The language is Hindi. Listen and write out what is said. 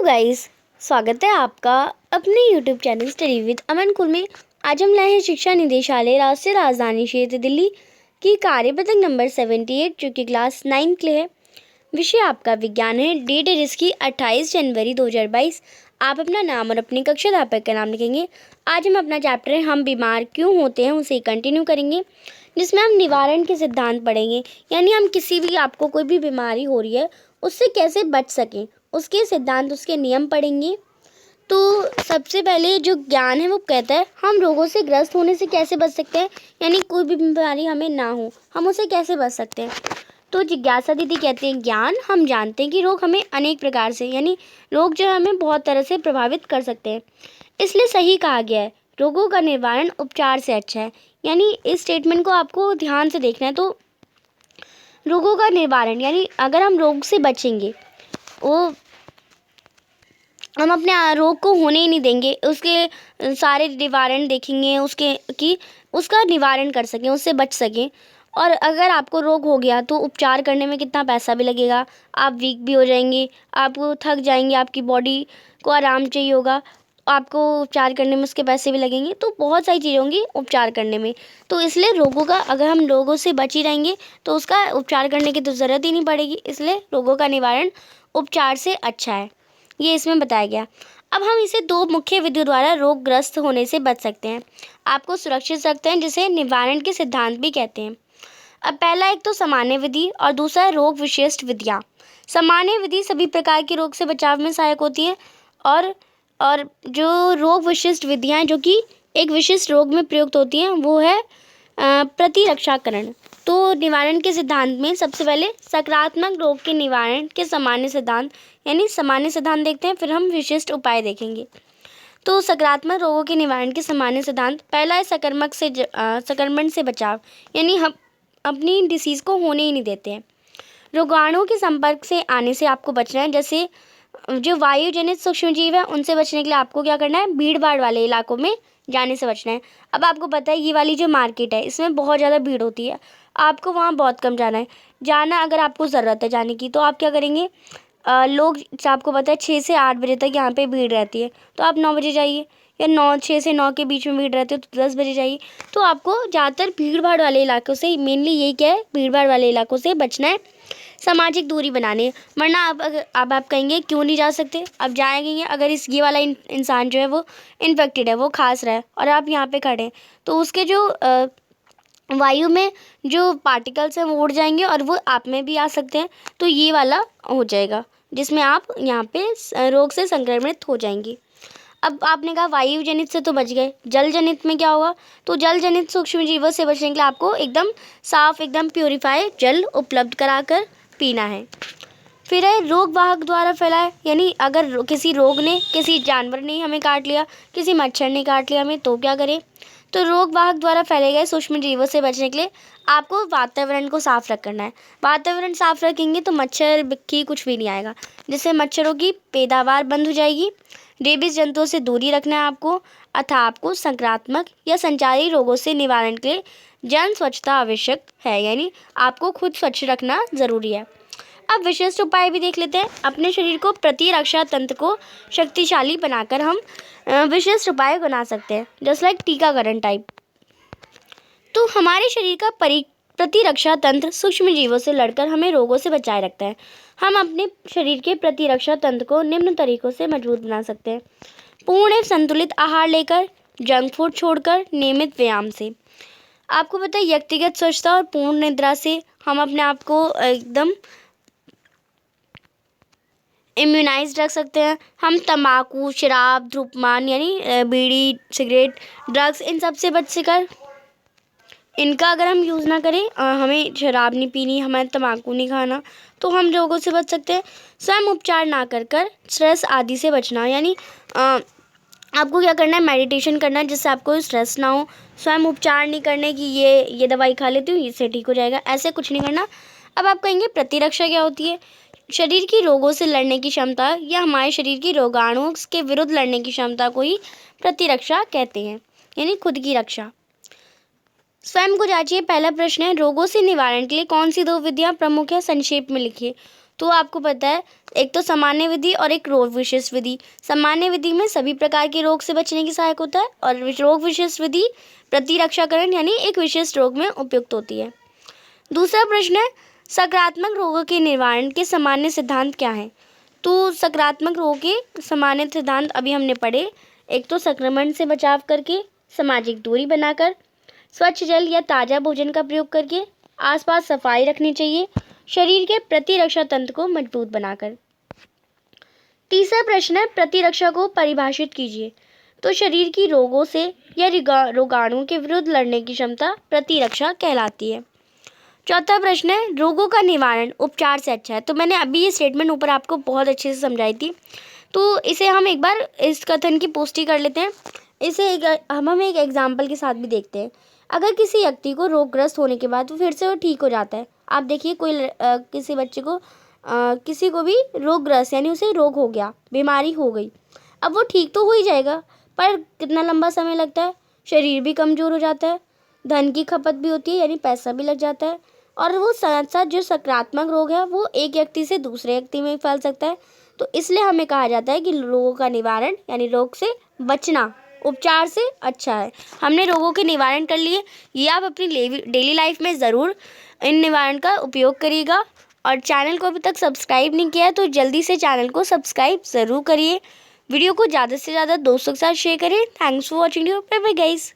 हेलो गाइस, स्वागत है आपका अपने यूट्यूब चैनल स्टडी विद अमन कुल में। आज हम लाए हैं शिक्षा निदेशालय राष्ट्रीय राजधानी क्षेत्र दिल्ली की कार्यपत्रक नंबर 78 जो कि क्लास 9 के लिए है। विषय आपका विज्ञान है। डेट है जिसकी 28 जनवरी 2022। आप अपना नाम और अपनी कक्षा अध्यापक का नाम लिखेंगे। आज हम अपना चैप्टर है हम बीमार क्यों होते हैं उसे कंटिन्यू करेंगे, जिसमें हम निवारण के सिद्धांत पढ़ेंगे। यानी हम किसी भी आपको कोई भी बीमारी हो रही है उससे कैसे बच सकें, उसके सिद्धांत, उसके नियम पढ़ेंगे। तो सबसे पहले जो ज्ञान है वो कहता है हम रोगों से ग्रस्त होने से कैसे बच सकते हैं, यानी कोई भी बीमारी हमें ना हो, हम उसे कैसे बच सकते हैं। तो जिज्ञासा दीदी कहते हैं ज्ञान, हम जानते हैं कि रोग हमें अनेक प्रकार से, यानी रोग जो है हमें बहुत तरह से प्रभावित कर सकते हैं, इसलिए सही कहा गया है रोगों का निवारण उपचार से अच्छा है। यानी इस स्टेटमेंट को आपको ध्यान से देखना है। तो रोगों का निवारण यानी अगर हम रोग से बचेंगे, वो हम अपने रोग को होने ही नहीं देंगे, उसके सारे निवारण देखेंगे, उसके कि उसका निवारण कर सकें, उससे बच सकें। और अगर आपको रोग हो गया तो उपचार करने में कितना पैसा भी लगेगा, आप वीक भी हो जाएंगे, आपको थक जाएंगे, आपकी बॉडी को आराम चाहिए होगा, आपको उपचार करने में उसके पैसे भी लगेंगे। तो बहुत सारी चीज़ें होंगी उपचार करने में। तो इसलिए रोगों का, अगर हम रोगों से बच ही रहेंगे तो उसका उपचार करने की तो ज़रूरत ही नहीं पड़ेगी। इसलिए रोगों का निवारण उपचार से अच्छा है, ये इसमें बताया गया। अब हम इसे दो मुख्य विधियों द्वारा रोगग्रस्त होने से बच सकते हैं, आपको सुरक्षित रखते हैं, जिसे निवारण के सिद्धांत भी कहते हैं। अब पहला एक तो सामान्य विधि और दूसरा है रोग विशिष्ट विधियाँ। सामान्य विधि सभी प्रकार के रोग से बचाव में सहायक होती है, और जो रोग विशिष्ट विधियाँ जो कि एक विशिष्ट रोग में प्रयुक्त होती हैं वो है प्रतिरक्षाकरण। तो निवारण के सिद्धांत में सबसे पहले सकारात्मक रोग के निवारण के सामान्य सिद्धांत, यानी सामान्य सिद्धांत देखते हैं, फिर हम विशिष्ट उपाय देखेंगे। तो सकारात्मक रोगों के निवारण के सामान्य सिद्धांत, पहला है संक्रमण से बचाव, यानी हम अपनी डिसीज़ को होने ही नहीं देते हैं। रोगाणुओं के संपर्क से आने से आपको बचना है, जैसे जो वायु जनित सूक्ष्म जीव है उनसे बचने के लिए आपको क्या करना है, भीड़ भाड़ वाले इलाकों में जाने से बचना है। अब आपको पता है ये वाली जो मार्केट है इसमें बहुत ज़्यादा भीड़ होती है, आपको वहाँ बहुत कम जाना है। जाना अगर आपको ज़रूरत है जाने की तो आप क्या करेंगे, लोग आपको पता है 6 से 8 बजे तक यहाँ पे भीड़ रहती है, तो आप 9 बजे जाइए, या 6 से 9 के बीच में भीड़ रहती है तो 10 बजे जाइए। तो आपको ज़्यादातर भीड़ भाड़ वाले इलाकों से, मेनली यही क्या है, भीड़ भाड़ वाले इलाकों से बचना है, सामाजिक दूरी बनानी है। वरना अब आप कहेंगे क्यों नहीं जा सकते, अब जाएंगे अगर ये वाला इंसान जो है वो इन्फेक्टेड है, वो खांस रहा है और आप यहाँ पे खड़े हैं, तो उसके जो वायु में जो पार्टिकल्स हैं वो उड़ जाएंगे और वो आप में भी आ सकते हैं। तो ये वाला हो जाएगा जिसमें आप यहाँ पे रोग से संक्रमित हो जाएंगी। अब आपने कहा वायु जनित से तो बच गए, जल जनित में क्या होगा, तो जल जनित सूक्ष्म जीवों से बचने के लिए आपको एकदम साफ, एकदम प्योरीफाई जल उपलब्ध कराकर पीना है। फिर है रोग वाहक द्वारा फैलाए, यानी अगर किसी रोग ने, किसी जानवर ने हमें काट लिया, किसी मच्छर ने काट लिया हमें, तो क्या करें। तो रोग वाहक द्वारा फैले गए सूक्ष्म जीवों से बचने के लिए आपको वातावरण को साफ रखना है। वातावरण साफ रखेंगे तो मच्छर बिक्की कुछ भी नहीं आएगा, जिससे मच्छरों की पैदावार बंद हो जाएगी। रेबीज जंतुओं से दूरी रखना है आपको, अतः आपको संक्रात्मक या संचारी रोगों से निवारण के लिए जन स्वच्छता आवश्यक है, यानी आपको खुद स्वच्छ रखना ज़रूरी है। अब विशिष्ट उपाय भी देख लेते हैं। अपने शरीर को प्रतिरक्षा तंत्र को शक्तिशाली बनाकर हम विशिष्ट उपाय बना सकते हैं, जस्ट लाइक टीकाकरण टाइप। तो हमारे शरीर का प्रतिरक्षा तंत्र सूक्ष्म जीवों से लड़कर हमें रोगों से बचाए रखता है। हम अपने शरीर के प्रतिरक्षा तंत्र को निम्न तरीकों से मजबूत बना सकते हैं: पूर्ण एवं संतुलित आहार लेकर, जंक फूड छोड़कर, नियमित व्यायाम से। आपको पता है व्यक्तिगत स्वच्छता और पूर्ण निद्रा से हम अपने आप को एकदम इम्यूनाइज रख सकते हैं। हम तंबाकू, शराब, धूम्रपान यानी बीड़ी, सिगरेट, ड्रग्स, इन सब से बच सकर इनका अगर हम यूज़ ना करें, हमें शराब नहीं पीनी, हमें तंबाकू नहीं खाना, तो हम रोगों से बच सकते हैं। स्वयं उपचार ना कर स्ट्रेस आदि से बचना, यानी आपको क्या करना है, मेडिटेशन करना है जिससे आपको स्ट्रेस ना हो। स्वयं उपचार नहीं करने की ये दवाई खा लेती हूँ इससे ठीक हो जाएगा, ऐसे कुछ नहीं करना। अब आप कहेंगे प्रतिरक्षा क्या होती है, शरीर की रोगों से लड़ने की क्षमता या हमारे शरीर की रोगाणुओं के विरुद्ध लड़ने की क्षमता को ही प्रतिरक्षा कहते हैं, यानी खुद की रक्षा। स्वयं को जांचिए। पहला प्रश्न है रोगों से निवारण के लिए कौन सी 2 विधियां प्रमुख है, संक्षेप में लिखिए। तो आपको पता है एक तो सामान्य विधि और एक रोग विशेष विधि। सामान्य विधि में सभी प्रकार के रोग से बचने की सहायक होता है और रोग विशेष विधि प्रतिरक्षाकरण यानी एक विशेष रोग में उपयुक्त होती है। दूसरा प्रश्न है, सकारात्मक रोगों के निवारण के सामान्य सिद्धांत क्या हैं? तो सकारात्मक रोग के सामान्य सिद्धांत अभी हमने पढ़े। एक तो संक्रमण से बचाव करके, सामाजिक दूरी बनाकर, स्वच्छ जल या ताज़ा भोजन का प्रयोग करके, आसपास सफाई रखनी चाहिए, शरीर के प्रतिरक्षा तंत्र को मजबूत बनाकर। तीसरा प्रश्न है, प्रतिरक्षा को परिभाषित कीजिए। तो शरीर की रोगों से या रोगाणुओं के विरुद्ध लड़ने की क्षमता प्रतिरक्षा कहलाती है। चौथा प्रश्न है, रोगों का निवारण उपचार से अच्छा है। तो मैंने अभी ये स्टेटमेंट ऊपर आपको बहुत अच्छे से समझाई थी, तो इसे हम एक बार इस कथन की पुष्टि कर लेते हैं। इसे हम एक एग्जाम्पल के साथ भी देखते हैं। अगर किसी व्यक्ति को रोगग्रस्त होने के बाद फिर से वो ठीक हो जाता है। आप देखिए किसी बच्चे को किसी को भी रोगग्रस्त यानी उसे रोग हो गया, बीमारी हो गई, अब वो ठीक तो हो ही जाएगा, पर कितना लंबा समय लगता है, शरीर भी कमज़ोर हो जाता है, धन की खपत भी होती है यानी पैसा भी लग जाता है, और वो साथ साथ जो सकारात्मक रोग है वो एक व्यक्ति से दूसरे व्यक्ति में फैल सकता है। तो इसलिए हमें कहा जाता है कि रोगों का निवारण यानी रोग से बचना उपचार से अच्छा है। हमने रोगों के निवारण कर लिए, ये आप अपनी डेली लाइफ में ज़रूर इन निवारण का उपयोग करिएगा। और चैनल को अभी तक सब्सक्राइब नहीं किया है तो जल्दी से चैनल को सब्सक्राइब ज़रूर करिए। वीडियो को ज़्यादा से ज़्यादा दोस्तों के साथ शेयर करें। Thanks for watching. Bye bye guys.